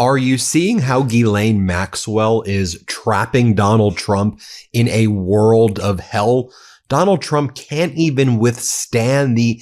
Are you seeing how Ghislaine Maxwell is trapping Donald Trump in a world of hell? Donald Trump can't even withstand the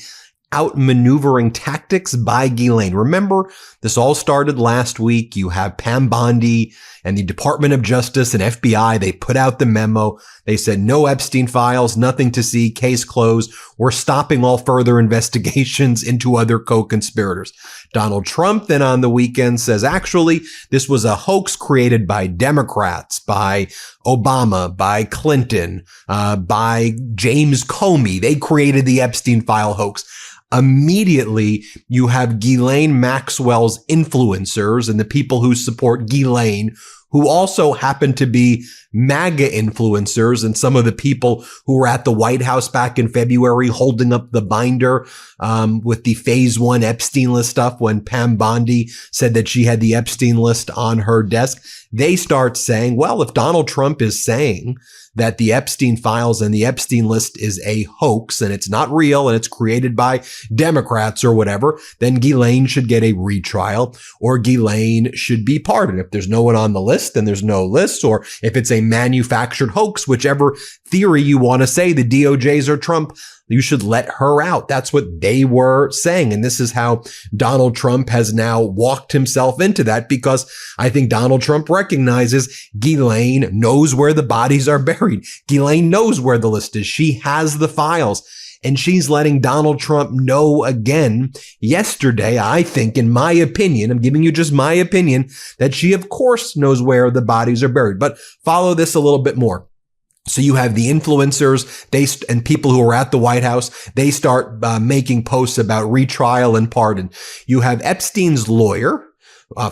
outmaneuvering tactics by Ghislaine. Remember, this all started last week. You have Pam Bondi and the Department of Justice and FBI. They put out the memo. They said no Epstein files, nothing to see, case closed. We're stopping all further investigations into other co-conspirators. Donald Trump then on the weekend says, actually, this was a hoax created by Democrats, by Obama, by Clinton, by James Comey. They created the Epstein file hoax. Immediately, you have Ghislaine Maxwell's influencers and the people who support Ghislaine, who also happen to be MAGA influencers and some of the people who were at the White House back in February holding up the binder with the phase 1 Epstein list stuff when Pam Bondi said that she had the Epstein list on her desk. They start saying, well, if Donald Trump is saying that the Epstein files and the Epstein list is a hoax and it's not real and it's created by Democrats or whatever, then Ghislaine should get a retrial or Ghislaine should be pardoned. If there's no one on the list, then there's no list. Or if it's a manufactured hoax, whichever theory you want to say, the DOJ's or Trump, you should let her out. That's what they were saying. And this is how Donald Trump has now walked himself into that, because I think Donald Trump recognizes Ghislaine knows where the bodies are buried. Ghislaine knows where the list is. She has the files. And she's letting Donald Trump know again yesterday, I think, in my opinion, I'm giving you just my opinion, that she, of course, knows where the bodies are buried. But follow this a little bit more. So you have the influencers, and people who are at the White House, they start making posts about retrial and pardon. You have Epstein's lawyer,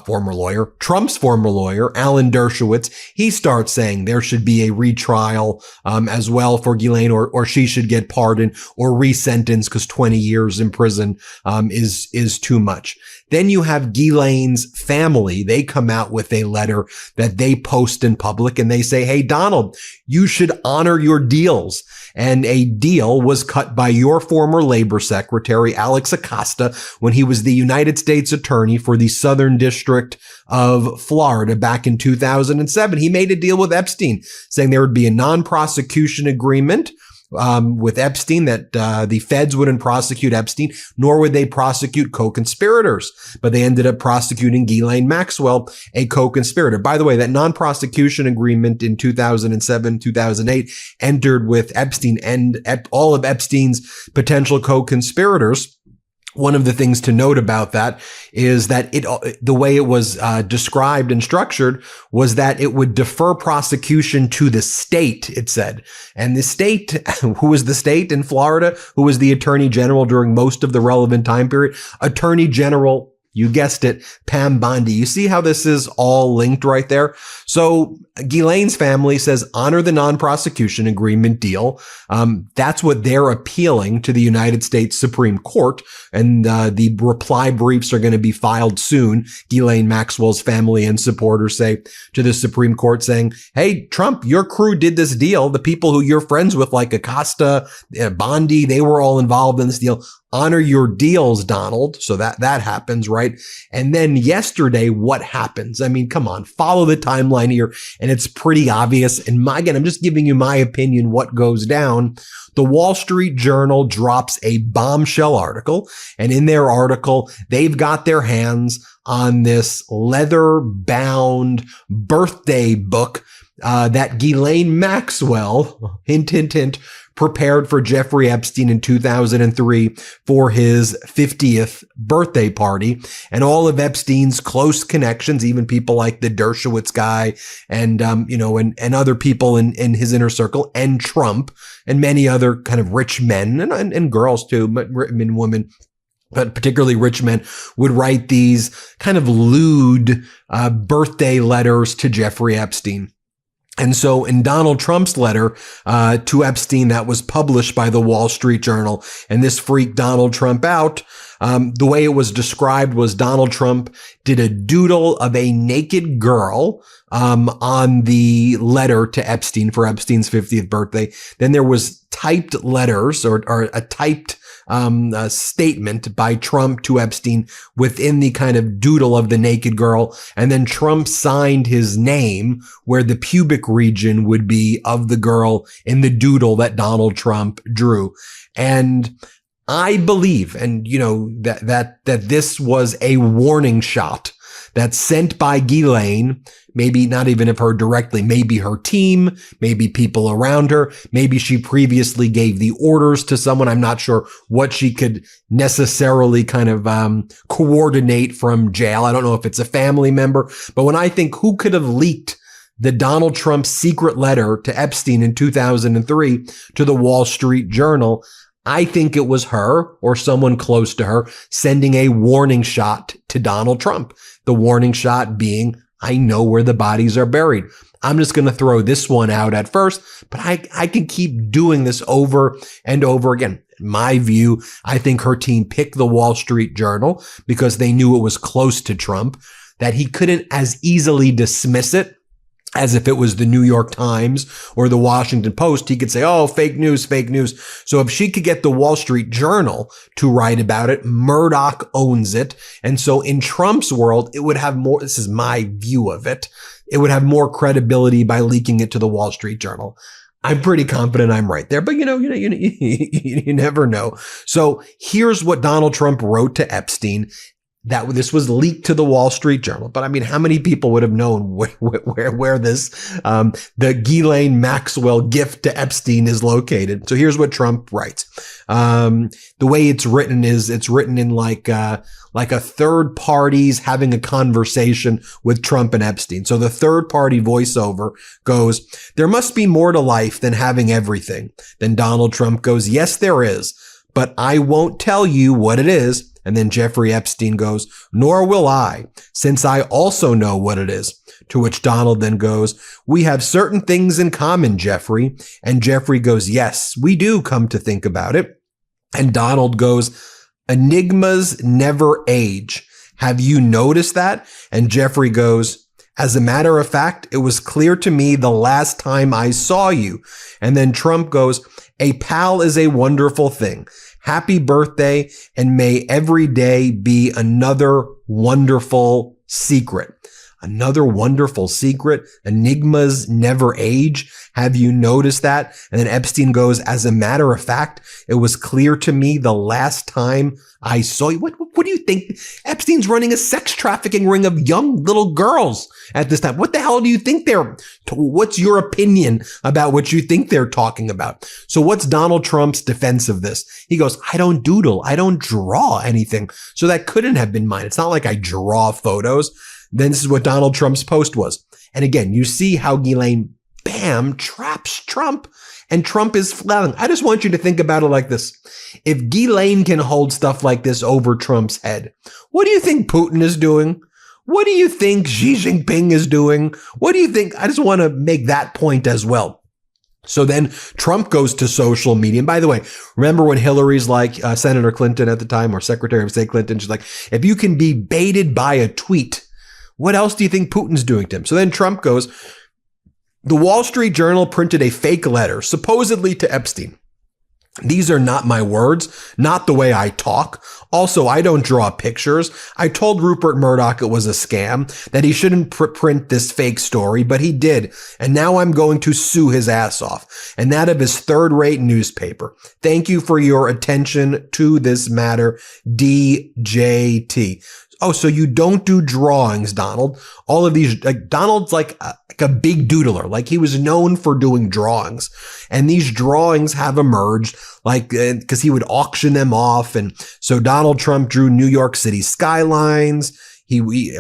former lawyer, Trump's former lawyer, Alan Dershowitz. He starts saying there should be a retrial as well for Ghislaine, or she should get pardoned or resentenced because 20 years in prison is too much. Then you have Ghislaine's family. They come out with a letter that they post in public and they say, hey, Donald, you should honor your deals. And a deal was cut by your former labor secretary, Alex Acosta, when he was the United States attorney for the Southern District of Florida back in 2007. He made a deal with Epstein saying there would be a non-prosecution agreement with Epstein, that the feds wouldn't prosecute Epstein, nor would they prosecute co-conspirators. But they ended up prosecuting Ghislaine Maxwell, a co-conspirator. By the way, that non-prosecution agreement in 2007, 2008 entered with Epstein and all of Epstein's potential co-conspirators. One of the things to note about that is that the way it was described and structured was that it would defer prosecution to the state, it said. And the state, who was the state in Florida, who was the attorney general during most of the relevant time period? Attorney General, you guessed it, Pam Bondi. You see how this is all linked right there? So Ghislaine's family says honor the non-prosecution agreement deal. That's what they're appealing to the United States Supreme Court. And the reply briefs are going to be filed soon. Ghislaine Maxwell's family and supporters say to the Supreme Court saying, hey, Trump, your crew did this deal. The people who you're friends with, like Acosta, Bondi, they were all involved in this deal. Honor your deals, Donald. So that happens, right? And then yesterday, what happens? I mean, come on, follow the timeline here. And it's pretty obvious. And again, I'm just giving you my opinion, what goes down. The Wall Street Journal drops a bombshell article. And in their article, they've got their hands on this leather-bound birthday book that Ghislaine Maxwell, hint, hint, hint, prepared for Jeffrey Epstein in 2003 for his 50th birthday party. And all of Epstein's close connections, even people like the Dershowitz guy and, and other people in his inner circle, and Trump and many other kind of rich men and girls too, but women, but particularly rich men, would write these kind of lewd birthday letters to Jeffrey Epstein. And so in Donald Trump's letter to Epstein that was published by the Wall Street Journal, and this freaked Donald Trump out, the way it was described was Donald Trump did a doodle of a naked girl on the letter to Epstein for Epstein's 50th birthday. Then there was typed letters or a typed statement by Trump to Epstein within the kind of doodle of the naked girl. And then Trump signed his name where the pubic region would be of the girl in the doodle that Donald Trump drew. And I believe, and that this was a warning shot that's sent by Ghislaine, maybe not even of her directly, maybe her team, maybe people around her. Maybe she previously gave the orders to someone. I'm not sure what she could necessarily kind of coordinate from jail. I don't know if it's a family member, but when I think who could have leaked the Donald Trump secret letter to Epstein in 2003 to the Wall Street Journal, I think it was her or someone close to her sending a warning shot to Donald Trump. The warning shot being, I know where the bodies are buried. I'm just going to throw this one out at first, but I can keep doing this over and over again. In my view, I think her team picked the Wall Street Journal because they knew it was close to Trump, that he couldn't as easily dismiss it as if it was the New York Times or the Washington Post. He could say, oh, fake news, fake news. So if she could get the Wall Street Journal to write about it, Murdoch owns it. And so in Trump's world, it would have more, this is my view of it, it would have more credibility by leaking it to the Wall Street Journal. I'm pretty confident I'm right there, but you never know. So here's what Donald Trump wrote to Epstein. That this was leaked to the Wall Street Journal. But I mean, how many people would have known where this, the Ghislaine Maxwell gift to Epstein is located? So here's what Trump writes. The way it's written is it's written in like a third party's having a conversation with Trump and Epstein. So the third party voiceover goes, there must be more to life than having everything. Then Donald Trump goes, yes, there is, but I won't tell you what it is. And then Jeffrey Epstein goes, nor will I, since I also know what it is. To which Donald then goes, we have certain things in common, Jeffrey. And Jeffrey goes, yes, we do, come to think about it. And Donald goes, enigmas never age. Have you noticed that? And Jeffrey goes, as a matter of fact, it was clear to me the last time I saw you. And then Trump goes, a pal is a wonderful thing. Happy birthday, and may every day be another wonderful secret. Another wonderful secret. Enigmas never age. Have you noticed that? And then Epstein goes, as a matter of fact, it was clear to me the last time I saw you. What do you think? Epstein's running a sex trafficking ring of young little girls at this time. What the hell do you think what's your opinion about what you think they're talking about? So what's Donald Trump's defense of this? He goes, I don't doodle. I don't draw anything. So that couldn't have been mine. It's not like I draw photos. Then this is what Donald Trump's post was. And again, you see how Ghislaine, bam, traps Trump. And Trump is flailing. I just want you to think about it like this. If Ghislaine can hold stuff like this over Trump's head, what do you think Putin is doing? What do you think Xi Jinping is doing? What do you think? I just want to make that point as well. So then Trump goes to social media. And by the way, remember when Hillary's like Senator Clinton at the time, or Secretary of State Clinton, she's like, if you can be baited by a tweet, what else do you think Putin's doing to him? So then Trump goes, the Wall Street Journal printed a fake letter, supposedly to Epstein. These are not my words, not the way I talk. Also, I don't draw pictures. I told Rupert Murdoch it was a scam, that he shouldn't print this fake story, but he did. And now I'm going to sue his ass off, and that of his third-rate newspaper. Thank you for your attention to this matter, DJT. Oh, so you don't do drawings, Donald. All of these, like Donald's like a big doodler. Like he was known for doing drawings, and these drawings have emerged like, cause he would auction them off. And so Donald Trump drew New York City skylines.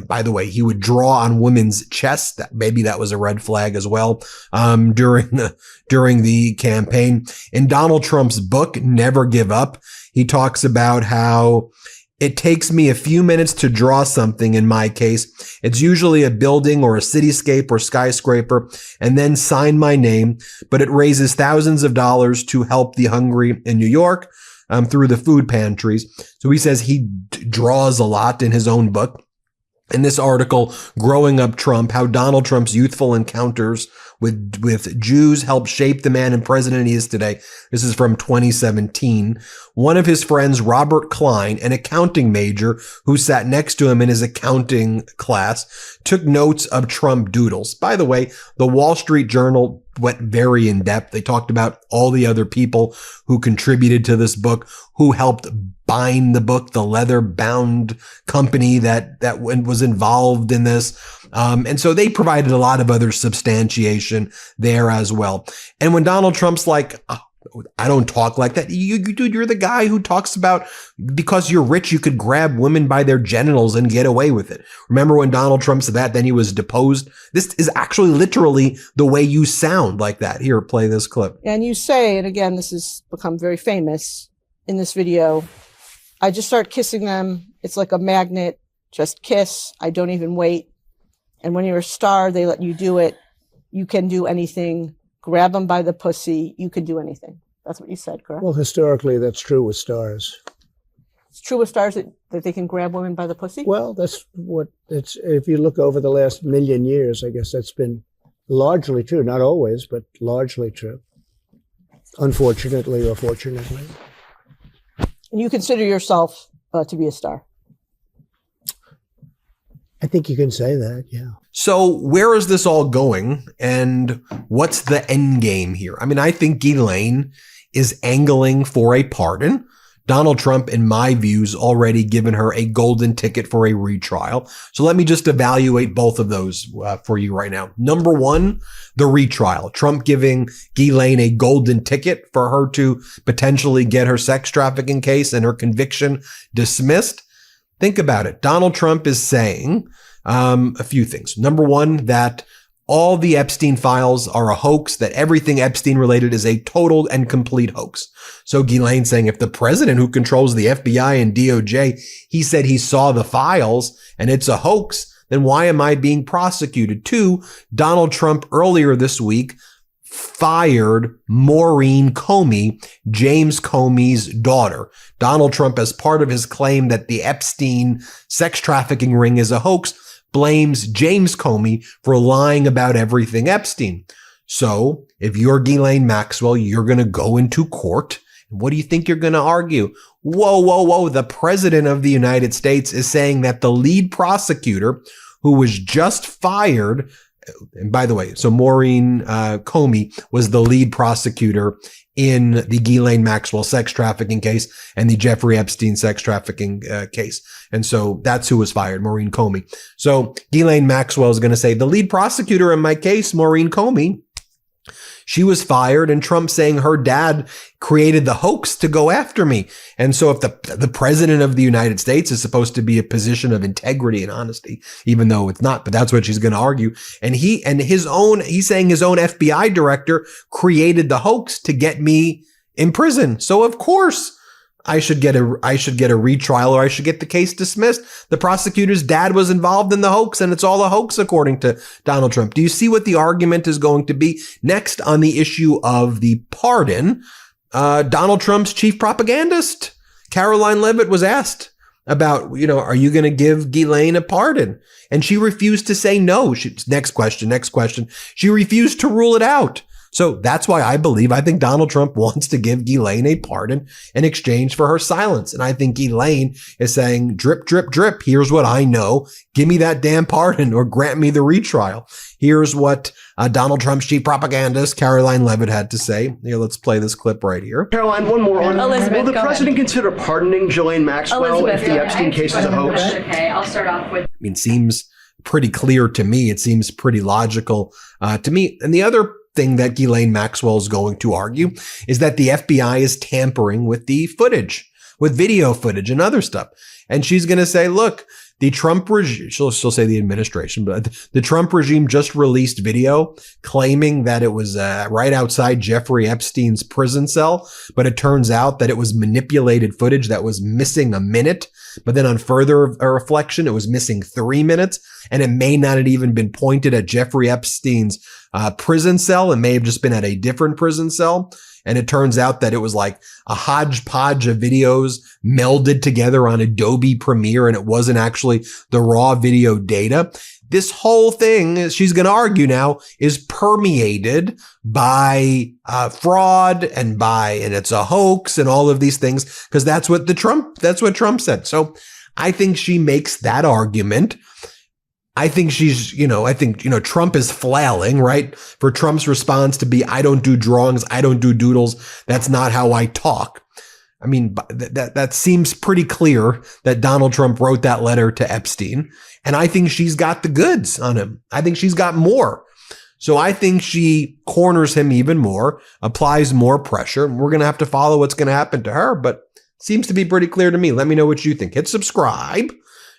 By the way, he would draw on women's chests. Maybe that was a red flag as well, during the campaign. In Donald Trump's book, Never Give Up, he talks about how it takes me a few minutes to draw something. In my case, it's usually a building or a cityscape or skyscraper, and then sign my name, but it raises thousands of dollars to help the hungry in New York, through the food pantries. So he says he draws a lot in his own book. In this article, Growing Up Trump, how Donald Trump's youthful encounters with Jews helped shape the man and president he is today. This is from 2017. One of his friends, Robert Klein, an accounting major who sat next to him in his accounting class, took notes of Trump doodles. By the way, the Wall Street Journal went very in depth. They talked about all the other people who contributed to this book, who helped bind the book, the leather bound company that was involved in this. And so they provided a lot of other substantiation there as well. And when Donald Trump's like, oh, I don't talk like that. Dude, you're the guy who talks about because you're rich, you could grab women by their genitals and get away with it. Remember when Donald Trump said that, then he was deposed? This is actually literally the way you sound like that. Here, play this clip. And you say, and again, this has become very famous in this video, I just start kissing them. It's like a magnet. Just kiss. I don't even wait. And when you're a star, they let you do it. You can do anything. Grab them by the pussy. You can do anything. That's what you said, correct? Well, historically, that's true with stars. It's true with stars that they can grab women by the pussy? Well, that's what it's, if you look over the last million years, I guess that's been largely true. Not always, but largely true. Unfortunately or fortunately. And you consider yourself to be a star? I think you can say that, yeah. So where is this all going, and what's the end game here? I mean, I think Ghislaine is angling for a pardon. Donald Trump, in my views, already given her a golden ticket for a retrial. So let me just evaluate both of those for you right now. Number one, the retrial. Trump giving Ghislaine a golden ticket for her to potentially get her sex trafficking case and her conviction dismissed. Think about it. Donald Trump is saying a few things. Number one, that all the Epstein files are a hoax, that everything Epstein related is a total and complete hoax. So Ghislaine saying if the president who controls the FBI and DOJ, he said he saw the files and it's a hoax, then why am I being prosecuted? Two, Donald Trump earlier this week fired Maureen Comey, James Comey's daughter. Donald Trump, as part of his claim that the Epstein sex trafficking ring is a hoax, blames James Comey for lying about everything Epstein. So if you're Ghislaine Maxwell, you're going to go into court. What do you think you're going to argue? Whoa. The president of the United States is saying that the lead prosecutor who was just fired. And by the way, so Maureen Comey was the lead prosecutor in the Ghislaine Maxwell sex trafficking case and the Jeffrey Epstein sex trafficking case. And so that's who was fired, Maureen Comey. So Ghislaine Maxwell is going to say the lead prosecutor in my case, Maureen Comey, she was fired, and Trump saying her dad created the hoax to go after me. And so if the president of the United States is supposed to be a position of integrity and honesty, even though it's not, but that's what she's going to argue. And he's saying his own FBI director created the hoax to get me in prison. So of course I should get a retrial, or I should get the case dismissed. The prosecutor's dad was involved in the hoax, and it's all a hoax according to Donald Trump. Do you see what the argument is going to be? Next, on the issue of the pardon, Donald Trump's chief propagandist, Caroline Leavitt, was asked about, are you going to give Ghislaine a pardon? And she refused to say no. Next question. She refused to rule it out. So that's why I think Donald Trump wants to give Ghislaine a pardon in exchange for her silence. And I think Ghislaine is saying, drip, drip, drip. Here's what I know. Give me that damn pardon or grant me the retrial. Here's what Donald Trump's chief propagandist, Caroline Leavitt, had to say. Here, let's play this clip right here. Caroline, one more on. Elizabeth, will the president consider pardoning Ghislaine Maxwell if the Epstein case is a hoax? Okay, I'll start off with. Seems pretty clear to me. It seems pretty logical to me. And the other thing that Ghislaine Maxwell is going to argue is that the FBI is tampering with the footage, with video footage and other stuff. And she's going to say, look, the Trump regime, she'll say the administration, but the Trump regime just released video claiming that it was right outside Jeffrey Epstein's prison cell. But it turns out that it was manipulated footage that was missing a minute. But then on further reflection, it was missing 3 minutes. And it may not have even been pointed at Jeffrey Epstein's prison cell. It may have just been at a different prison cell. And it turns out that it was like a hodgepodge of videos melded together on Adobe Premiere, and it wasn't actually the raw video data. This whole thing, she's going to argue now, is permeated by fraud and it's a hoax and all of these things, because that's what Trump said. So I think she makes that argument. I think Trump is flailing, right? For Trump's response to be, I don't do drawings, I don't do doodles, that's not how I talk. I mean, that seems pretty clear that Donald Trump wrote that letter to Epstein. And I think she's got the goods on him. I think she's got more. So I think she corners him even more, applies more pressure. We're going to have to follow what's going to happen to her, but it seems to be pretty clear to me. Let me know what you think. Hit subscribe.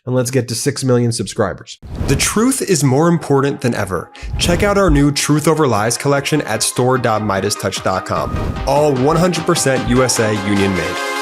And let's get to 6 million subscribers. The truth is more important than ever. Check out our new Truth Over Lies collection at store.MeidasTouch.com. All 100% USA union made.